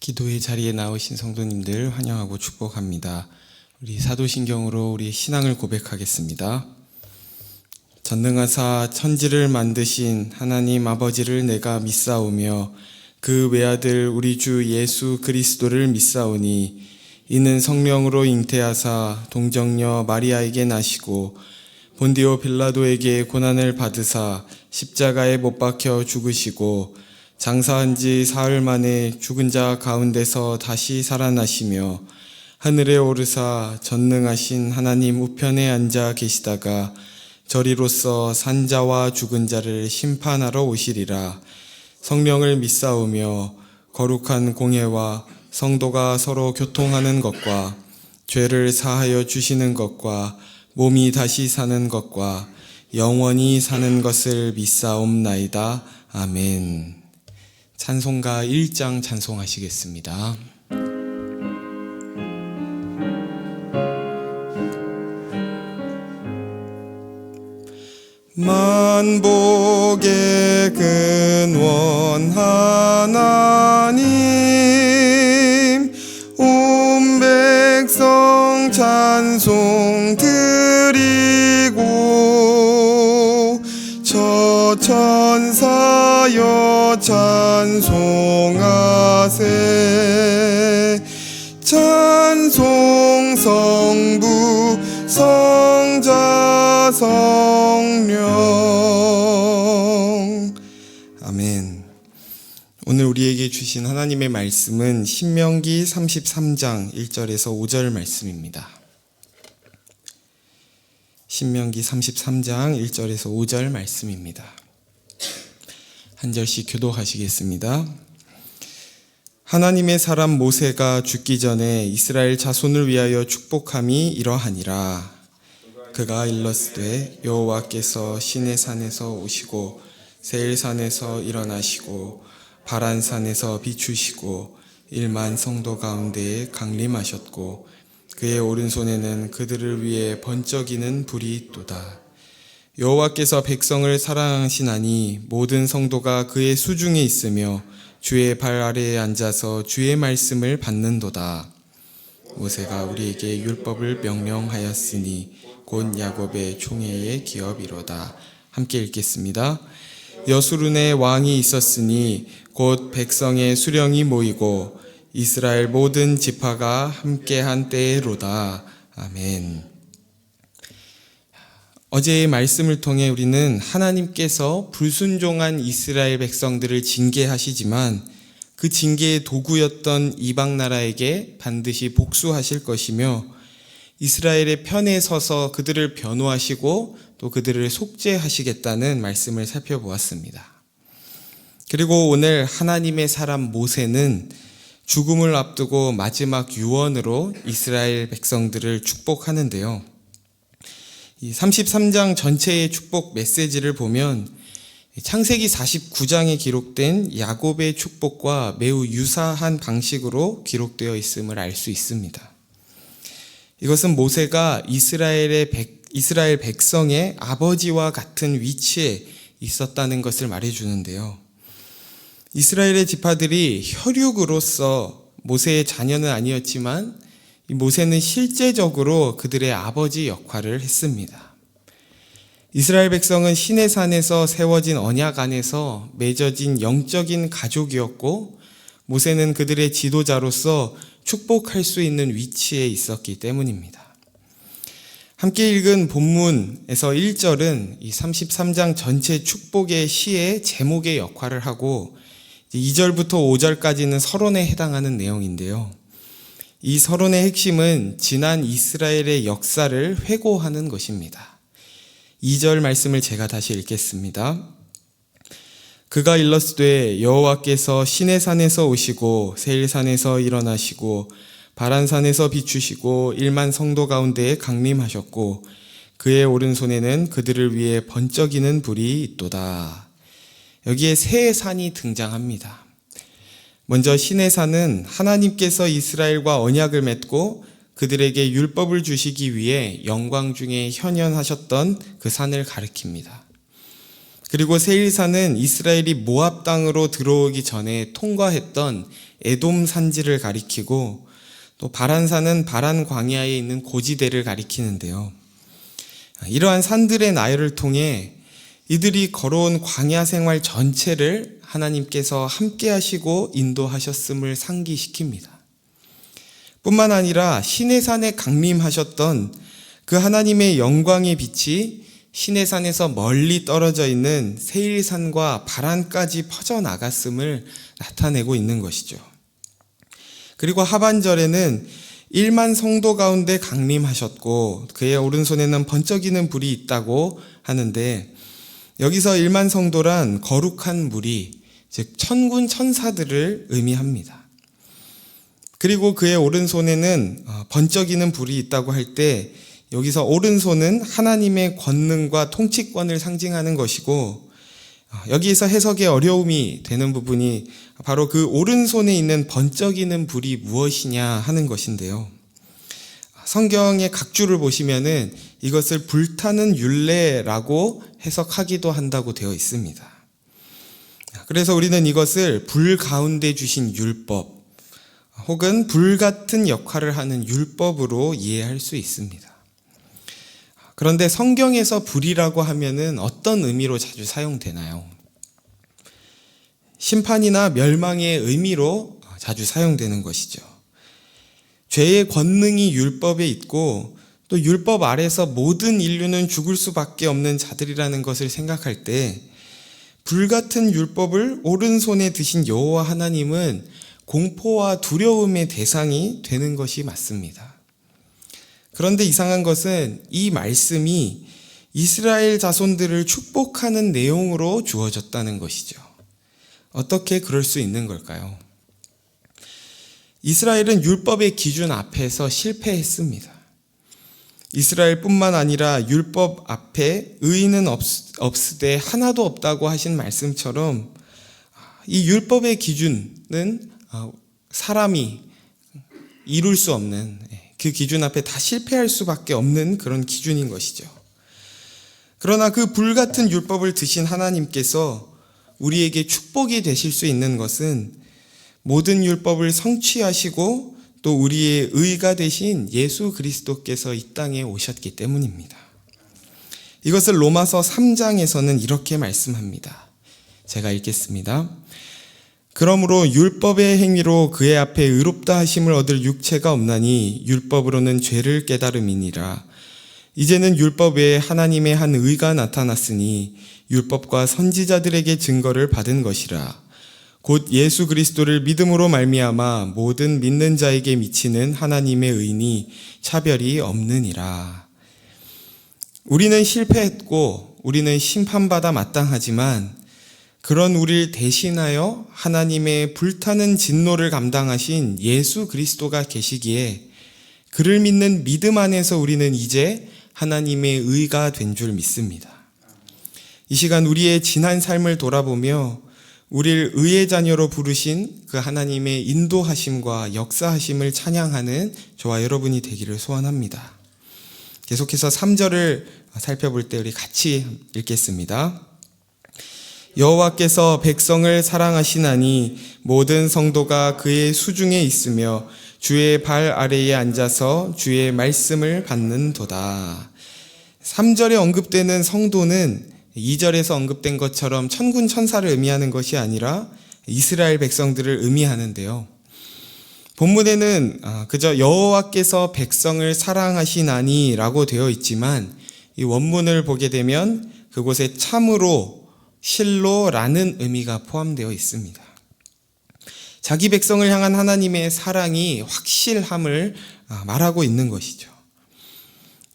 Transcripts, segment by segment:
기도의 자리에 나오신 성도님들 환영하고 축복합니다. 우리 사도신경으로 우리 신앙을 고백하겠습니다. 전능하사 천지를 만드신 하나님 아버지를 내가 믿사오며 그 외아들 우리 주 예수 그리스도를 믿사오니 이는 성령으로 잉태하사 동정녀 마리아에게 나시고 본디오 빌라도에게 고난을 받으사 십자가에 못 박혀 죽으시고 장사한 지 사흘 만에 죽은 자 가운데서 다시 살아나시며 하늘에 오르사 전능하신 하나님 우편에 앉아 계시다가 저리로서 산자와 죽은 자를 심판하러 오시리라. 성령을 믿사오며 거룩한 공회와 성도가 서로 교통하는 것과 죄를 사하여 주시는 것과 몸이 다시 사는 것과 영원히 사는 것을 믿사옵나이다. 아멘. 찬송가 1장 찬송하시겠습니다. 만복의 근원 하나님 온 백성 찬송 드리고 저 천사여 찬송하세 찬송 성부 성자 성령. 아멘. 오늘 우리에게 주신 하나님의 말씀은 신명기 33장 1절에서 5절 말씀입니다. 신명기 33장 1절에서 5절 말씀입니다. 한 절씩 교독하시겠습니다. 하나님의 사람 모세가 죽기 전에 이스라엘 자손을 위하여 축복함이 이러하니라. 그가 일렀으되 여호와께서 시내산에서 오시고 세일산에서 일어나시고 바란산에서 비추시고 1만 성도 가운데에 강림하셨고 그의 오른손에는 그들을 위해 번쩍이는 불이 있도다. 여호와께서 백성을 사랑하시나니 모든 성도가 그의 수중에 있으며 주의 발 아래에 앉아서 주의 말씀을 받는도다. 모세가 우리에게 율법을 명령하였으니 곧 야곱의 총회의 기업이로다. 함께 읽겠습니다. 여수룬에 왕이 있었으니 곧 백성의 수령이 모이고 이스라엘 모든 지파가 함께한 때로다. 아멘. 어제의 말씀을 통해 우리는 하나님께서 불순종한 이스라엘 백성들을 징계하시지만 그 징계의 도구였던 이방 나라에게 반드시 복수하실 것이며 이스라엘의 편에 서서 그들을 변호하시고 또 그들을 속죄하시겠다는 말씀을 살펴보았습니다. 그리고 오늘 하나님의 사람 모세는 죽음을 앞두고 마지막 유언으로 이스라엘 백성들을 축복하는데요. 이 33장 전체의 축복 메시지를 보면 창세기 49장에 기록된 야곱의 축복과 매우 유사한 방식으로 기록되어 있음을 알 수 있습니다. 이것은 모세가 이스라엘 백성의 아버지와 같은 위치에 있었다는 것을 말해주는데요. 이스라엘의 지파들이 혈육으로서 모세의 자녀는 아니었지만 모세는 실제적으로 그들의 아버지 역할을 했습니다. 이스라엘 백성은 시내산에서 세워진 언약 안에서 맺어진 영적인 가족이었고 모세는 그들의 지도자로서 축복할 수 있는 위치에 있었기 때문입니다. 함께 읽은 본문에서 1절은 이 33장 전체 축복의 시의 제목의 역할을 하고 2절부터 5절까지는 서론에 해당하는 내용인데요. 이 서론의 핵심은 지난 이스라엘의 역사를 회고하는 것입니다. 2절 말씀을 제가 다시 읽겠습니다. 그가 일렀으되 여호와께서 시내산에서 오시고 세일산에서 일어나시고 바란산에서 비추시고 1만 성도 가운데에 강림하셨고 그의 오른손에는 그들을 위해 번쩍이는 불이 있도다. 여기에 세 산이 등장합니다. 먼저 시내산은 하나님께서 이스라엘과 언약을 맺고 그들에게 율법을 주시기 위해 영광 중에 현현하셨던 그 산을 가리킵니다. 그리고 세일산은 이스라엘이 모압 땅으로 들어오기 전에 통과했던 에돔 산지를 가리키고, 또 바란산은 바란 광야에 있는 고지대를 가리키는데요. 이러한 산들의 나열을 통해 이들이 걸어온 광야 생활 전체를 하나님께서 함께 하시고 인도하셨음을 상기시킵니다. 뿐만 아니라 시내산에 강림하셨던 그 하나님의 영광의 빛이 시내산에서 멀리 떨어져 있는 세일산과 바란까지 퍼져나갔음을 나타내고 있는 것이죠. 그리고 하반절에는 1만 성도 가운데 강림하셨고 그의 오른손에는 번쩍이는 불이 있다고 하는데, 여기서 1만 성도란 거룩한 무리, 즉 천군 천사들을 의미합니다. 그리고 그의 오른손에는 번쩍이는 불이 있다고 할 때 여기서 오른손은 하나님의 권능과 통치권을 상징하는 것이고, 여기에서 해석에 어려움이 되는 부분이 바로 그 오른손에 있는 번쩍이는 불이 무엇이냐 하는 것인데요. 성경의 각주를 보시면은 이것을 불타는 율례라고 해석하기도 한다고 되어 있습니다. 그래서 우리는 이것을 불 가운데 주신 율법 혹은 불 같은 역할을 하는 율법으로 이해할 수 있습니다. 그런데 성경에서 불이라고 하면은 어떤 의미로 자주 사용되나요? 심판이나 멸망의 의미로 자주 사용되는 것이죠. 죄의 권능이 율법에 있고 또 율법 아래서 모든 인류는 죽을 수밖에 없는 자들이라는 것을 생각할 때 불같은 율법을 오른손에 드신 여호와 하나님은 공포와 두려움의 대상이 되는 것이 맞습니다. 그런데 이상한 것은 이 말씀이 이스라엘 자손들을 축복하는 내용으로 주어졌다는 것이죠. 어떻게 그럴 수 있는 걸까요? 이스라엘은 율법의 기준 앞에서 실패했습니다. 이스라엘뿐만 아니라 율법 앞에 의인은 없으되 하나도 없다고 하신 말씀처럼 이 율법의 기준은 사람이 이룰 수 없는, 그 기준 앞에 다 실패할 수밖에 없는 그런 기준인 것이죠. 그러나 그 불같은 율법을 드신 하나님께서 우리에게 축복이 되실 수 있는 것은 모든 율법을 성취하시고 또 우리의 의가 되신 예수 그리스도께서 이 땅에 오셨기 때문입니다. 이것을 로마서 3장에서는 이렇게 말씀합니다. 제가 읽겠습니다. 그러므로 율법의 행위로 그의 앞에 의롭다 하심을 얻을 육체가 없나니 율법으로는 죄를 깨달음이니라. 이제는 율법 외에 하나님의 한 의가 나타났으니 율법과 선지자들에게 증거를 받은 것이라. 곧 예수 그리스도를 믿음으로 말미암아 모든 믿는 자에게 미치는 하나님의 의니 차별이 없느니라. 우리는 실패했고 우리는 심판받아 마땅하지만 그런 우리를 대신하여 하나님의 불타는 진노를 감당하신 예수 그리스도가 계시기에 그를 믿는 믿음 안에서 우리는 이제 하나님의 의가 된 줄 믿습니다. 이 시간 우리의 지난 삶을 돌아보며 우리를 의의 자녀로 부르신 그 하나님의 인도하심과 역사하심을 찬양하는 저와 여러분이 되기를 소원합니다. 계속해서 3절을 살펴볼 때 우리 같이 읽겠습니다. 여호와께서 백성을 사랑하시나니 모든 성도가 그의 수중에 있으며 주의 발 아래에 앉아서 주의 말씀을 받는도다. 3절에 언급되는 성도는 2절에서 언급된 것처럼 천군 천사를 의미하는 것이 아니라 이스라엘 백성들을 의미하는데요. 본문에는 그저 여호와께서 백성을 사랑하시나니 라고 되어 있지만 이 원문을 보게 되면 그곳에 참으로 실로라는 의미가 포함되어 있습니다. 자기 백성을 향한 하나님의 사랑이 확실함을 말하고 있는 것이죠.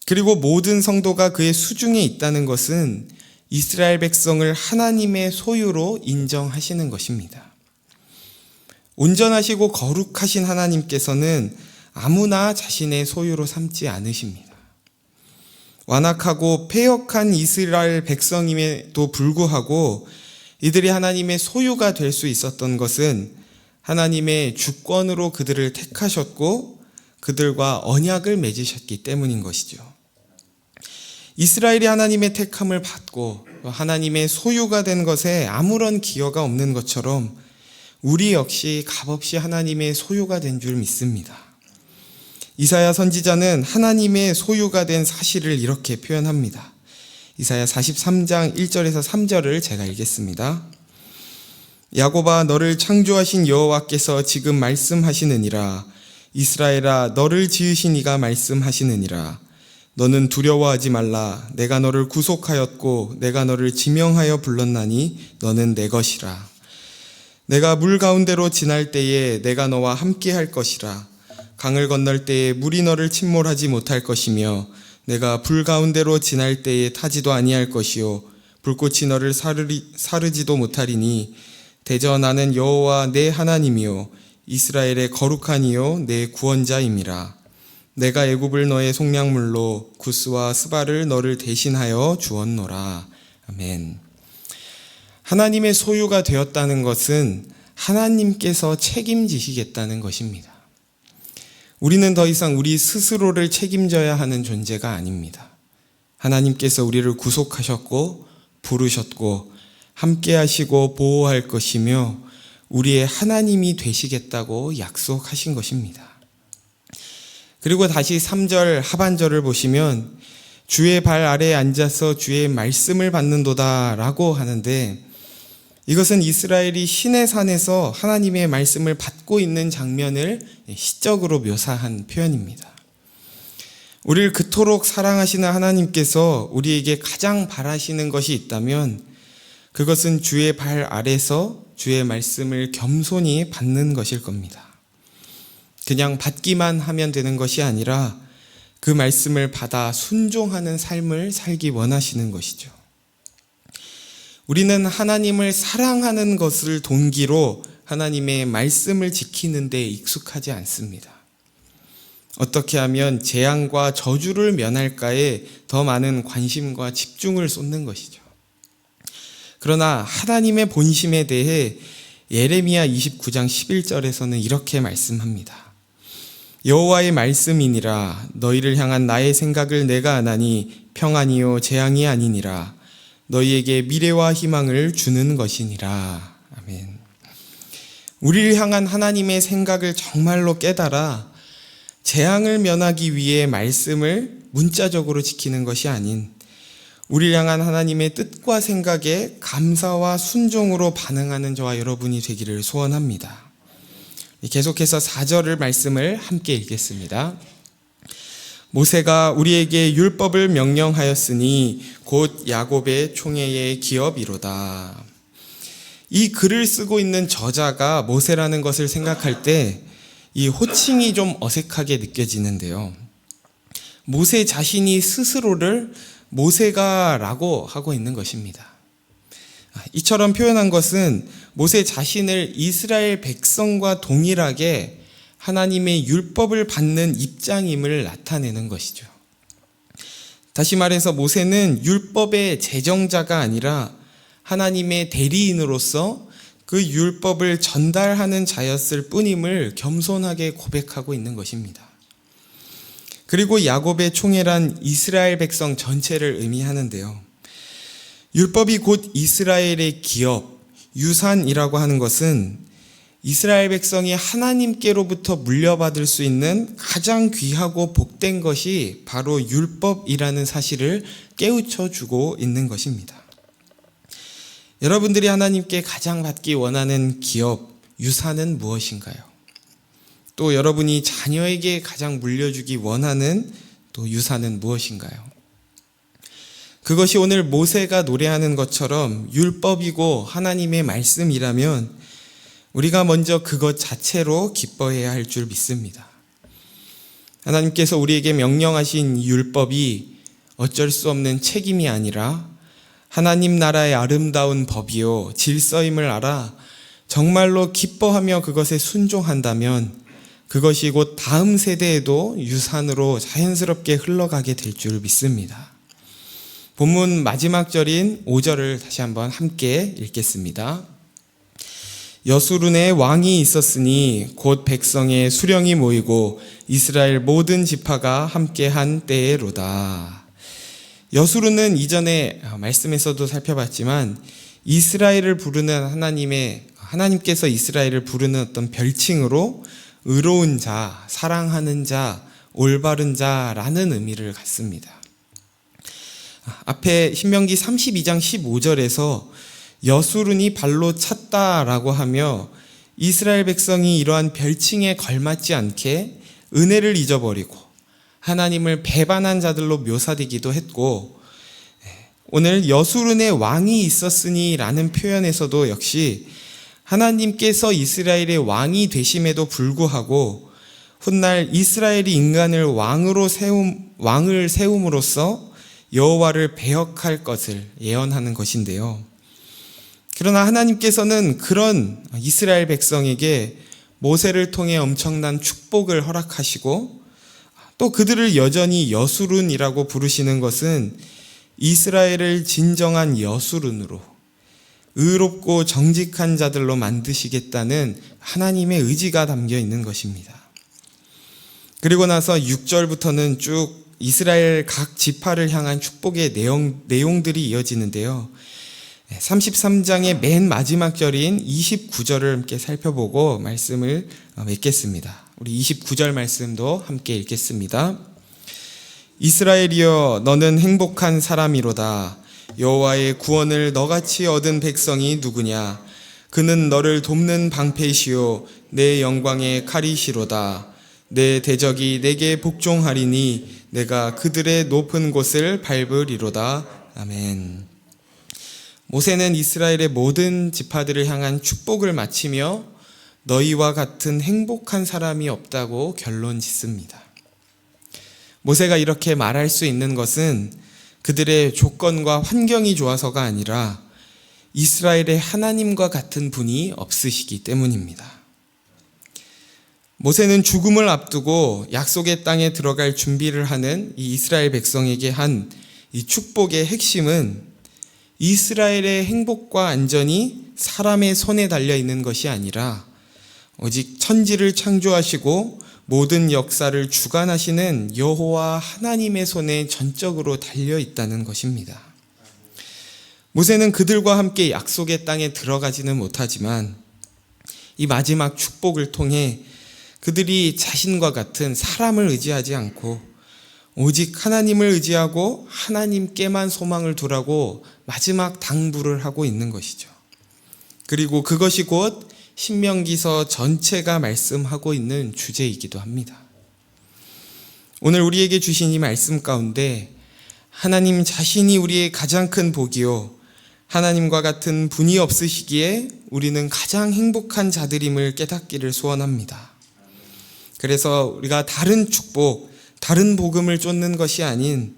그리고 모든 성도가 그의 수중에 있다는 것은 이스라엘 백성을 하나님의 소유로 인정하시는 것입니다. 온전하시고 거룩하신 하나님께서는 아무나 자신의 소유로 삼지 않으십니다. 완악하고 패역한 이스라엘 백성임에도 불구하고 이들이 하나님의 소유가 될 수 있었던 것은 하나님의 주권으로 그들을 택하셨고 그들과 언약을 맺으셨기 때문인 것이죠. 이스라엘이 하나님의 택함을 받고 하나님의 소유가 된 것에 아무런 기여가 없는 것처럼 우리 역시 값없이 하나님의 소유가 된 줄 믿습니다. 이사야 선지자는 하나님의 소유가 된 사실을 이렇게 표현합니다. 이사야 43장 1절에서 3절을 제가 읽겠습니다. 야곱아, 너를 창조하신 여호와께서 지금 말씀하시느니라. 이스라엘아, 너를 지으신 이가 말씀하시느니라. 너는 두려워하지 말라. 내가 너를 구속하였고 내가 너를 지명하여 불렀나니 너는 내 것이라. 내가 물 가운데로 지날 때에 내가 너와 함께 할 것이라. 강을 건널 때에 물이 너를 침몰하지 못할 것이며 내가 불 가운데로 지날 때에 타지도 아니할 것이요 불꽃이 너를 사르지도 못하리니 대저 나는 여호와 내 하나님이요 이스라엘의 거룩한 이요 내 구원자임이라. 내가 애굽을 너의 속량물로 구스와 스바를 너를 대신하여 주었노라. 아멘. 하나님의 소유가 되었다는 것은 하나님께서 책임지시겠다는 것입니다. 우리는 더 이상 우리 스스로를 책임져야 하는 존재가 아닙니다. 하나님께서 우리를 구속하셨고 부르셨고 함께 하시고 보호할 것이며 우리의 하나님이 되시겠다고 약속하신 것입니다. 그리고 다시 3절 하반절을 보시면 주의 발 아래에 앉아서 주의 말씀을 받는도다 라고 하는데, 이것은 이스라엘이 시내 산에서 하나님의 말씀을 받고 있는 장면을 시적으로 묘사한 표현입니다. 우리를 그토록 사랑하시는 하나님께서 우리에게 가장 바라시는 것이 있다면 그것은 주의 발 아래서 주의 말씀을 겸손히 받는 것일 겁니다. 그냥 받기만 하면 되는 것이 아니라 그 말씀을 받아 순종하는 삶을 살기 원하시는 것이죠. 우리는 하나님을 사랑하는 것을 동기로 하나님의 말씀을 지키는 데 익숙하지 않습니다. 어떻게 하면 재앙과 저주를 면할까에 더 많은 관심과 집중을 쏟는 것이죠. 그러나 하나님의 본심에 대해 예레미야 29장 11절에서는 이렇게 말씀합니다. 여호와의 말씀이니라. 너희를 향한 나의 생각을 내가 아나니 평안이요 재앙이 아니니라. 너희에게 미래와 희망을 주는 것이니라. 아멘. 우리를 향한 하나님의 생각을 정말로 깨달아 재앙을 면하기 위해 말씀을 문자적으로 지키는 것이 아닌 우리를 향한 하나님의 뜻과 생각에 감사와 순종으로 반응하는 저와 여러분이 되기를 소원합니다. 계속해서 4절을 말씀을 함께 읽겠습니다. 모세가 우리에게 율법을 명령하였으니 곧 야곱의 총회의 기업이로다. 이 글을 쓰고 있는 저자가 모세라는 것을 생각할 때 이 호칭이 좀 어색하게 느껴지는데요. 모세 자신이 스스로를 모세가라고 하고 있는 것입니다. 이처럼 표현한 것은 모세 자신을 이스라엘 백성과 동일하게 하나님의 율법을 받는 입장임을 나타내는 것이죠. 다시 말해서 모세는 율법의 제정자가 아니라 하나님의 대리인으로서 그 율법을 전달하는 자였을 뿐임을 겸손하게 고백하고 있는 것입니다. 그리고 야곱의 총회란 이스라엘 백성 전체를 의미하는데요. 율법이 곧 이스라엘의 기업, 유산이라고 하는 것은 이스라엘 백성이 하나님께로부터 물려받을 수 있는 가장 귀하고 복된 것이 바로 율법이라는 사실을 깨우쳐 주고 있는 것입니다. 여러분들이 하나님께 가장 받기 원하는 기업, 유산은 무엇인가요? 또 여러분이 자녀에게 가장 물려주기 원하는 또 유산은 무엇인가요? 그것이 오늘 모세가 노래하는 것처럼 율법이고 하나님의 말씀이라면 우리가 먼저 그것 자체로 기뻐해야 할 줄 믿습니다. 하나님께서 우리에게 명령하신 율법이 어쩔 수 없는 책임이 아니라 하나님 나라의 아름다운 법이요 질서임을 알아 정말로 기뻐하며 그것에 순종한다면 그것이 곧 다음 세대에도 유산으로 자연스럽게 흘러가게 될 줄 믿습니다. 본문 마지막 절인 5절을 다시 한번 함께 읽겠습니다. 여수룬에 왕이 있었으니 곧 백성의 수령이 모이고 이스라엘 모든 지파가 함께한 때에로다. 여수르는 이전에 말씀에서도 살펴봤지만 이스라엘을 부르는 하나님께서 이스라엘을 부르는 어떤 별칭으로 의로운 자, 사랑하는 자, 올바른 자라는 의미를 갖습니다. 앞에 신명기 32장 15절에서 여수른이 발로 찼다라고 하며 이스라엘 백성이 이러한 별칭에 걸맞지 않게 은혜를 잊어버리고 하나님을 배반한 자들로 묘사되기도 했고, 오늘 여수른의 왕이 있었으니 라는 표현에서도 역시 하나님께서 이스라엘의 왕이 되심에도 불구하고 훗날 이스라엘이 인간을 왕을 세움으로써 여호와를 배역할 것을 예언하는 것인데요. 그러나 하나님께서는 그런 이스라엘 백성에게 모세를 통해 엄청난 축복을 허락하시고 또 그들을 여전히 여수른이라고 부르시는 것은 이스라엘을 진정한 여수른으로 의롭고 정직한 자들로 만드시겠다는 하나님의 의지가 담겨 있는 것입니다. 그리고 나서 6절부터는 쭉 이스라엘 각 지파를 향한 축복의 내용들이 이어지는데요. 33장의 맨 마지막 절인 29절을 함께 살펴보고 말씀을 맺겠습니다. 우리 29절 말씀도 함께 읽겠습니다. 이스라엘이여 너는 행복한 사람이로다. 여호와의 구원을 너같이 얻은 백성이 누구냐? 그는 너를 돕는 방패시요 내 영광의 칼이시로다. 내 대적이 내게 복종하리니 내가 그들의 높은 곳을 밟으리로다. 아멘. 모세는 이스라엘의 모든 지파들을 향한 축복을 마치며 너희와 같은 행복한 사람이 없다고 결론 짓습니다. 모세가 이렇게 말할 수 있는 것은 그들의 조건과 환경이 좋아서가 아니라 이스라엘의 하나님과 같은 분이 없으시기 때문입니다. 모세는 죽음을 앞두고 약속의 땅에 들어갈 준비를 하는 이 이스라엘 백성에게 한 이 축복의 핵심은 이스라엘의 행복과 안전이 사람의 손에 달려 있는 것이 아니라 오직 천지를 창조하시고 모든 역사를 주관하시는 여호와 하나님의 손에 전적으로 달려 있다는 것입니다. 모세는 그들과 함께 약속의 땅에 들어가지는 못하지만 이 마지막 축복을 통해 그들이 자신과 같은 사람을 의지하지 않고 오직 하나님을 의지하고 하나님께만 소망을 두라고 마지막 당부를 하고 있는 것이죠. 그리고 그것이 곧 신명기서 전체가 말씀하고 있는 주제이기도 합니다. 오늘 우리에게 주신 이 말씀 가운데 하나님 자신이 우리의 가장 큰 복이요 하나님과 같은 분이 없으시기에 우리는 가장 행복한 자들임을 깨닫기를 소원합니다. 그래서 우리가 다른 축복, 다른 복음을 쫓는 것이 아닌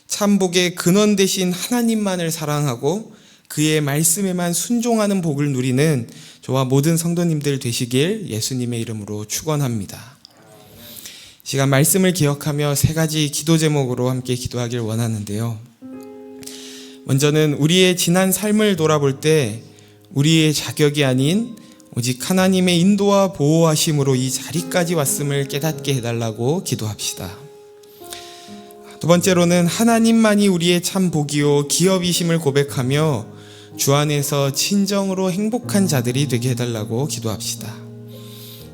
참복의 근원 되신 하나님만을 사랑하고 그의 말씀에만 순종하는 복을 누리는 저와 모든 성도님들 되시길 예수님의 이름으로 축원합니다. 시간 말씀을 기억하며 세 가지 기도 제목으로 함께 기도하길 원하는데요. 먼저는 우리의 지난 삶을 돌아볼 때 우리의 자격이 아닌 오직 하나님의 인도와 보호하심으로 이 자리까지 왔음을 깨닫게 해달라고 기도합시다. 두 번째로는 하나님만이 우리의 참 복이요 기업이심을 고백하며 주 안에서 진정으로 행복한 자들이 되게 해달라고 기도합시다.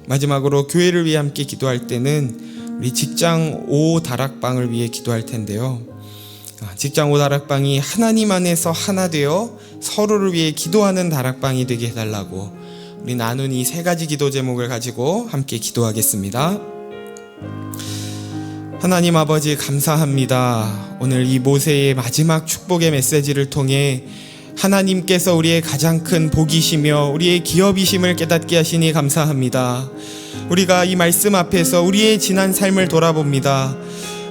마지막으로 교회를 위해 함께 기도할 때는 우리 직장 5 다락방을 위해 기도할 텐데요. 직장 5 다락방이 하나님 안에서 하나 되어 서로를 위해 기도하는 다락방이 되게 해달라고 우리 나눈 이 세 가지 기도 제목을 가지고 함께 기도하겠습니다. 하나님 아버지 감사합니다. 오늘 이 모세의 마지막 축복의 메시지를 통해 하나님께서 우리의 가장 큰 복이시며 우리의 기업이심을 깨닫게 하시니 감사합니다. 우리가 이 말씀 앞에서 우리의 지난 삶을 돌아봅니다.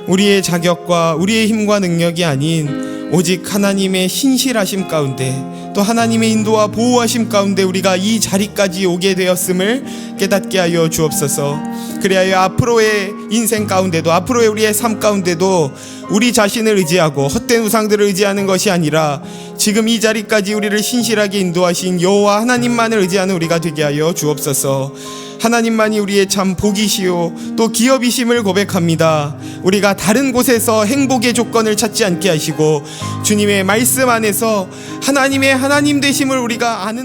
우리의 자격과 우리의 힘과 능력이 아닌 오직 하나님의 신실하심 가운데 또 하나님의 인도와 보호하심 가운데 우리가 이 자리까지 오게 되었음을 깨닫게 하여 주옵소서. 그리하여 앞으로의 인생 가운데도 앞으로의 우리의 삶 가운데도 우리 자신을 의지하고 헛된 우상들을 의지하는 것이 아니라 지금 이 자리까지 우리를 신실하게 인도하신 여호와 하나님만을 의지하는 우리가 되게 하여 주옵소서. 하나님만이 우리의 참 복이시요 또 기업이심을 고백합니다. 우리가 다른 곳에서 행복의 조건을 찾지 않게 하시고 주님의 말씀 안에서 하나님의 하나님 되심을 우리가 아는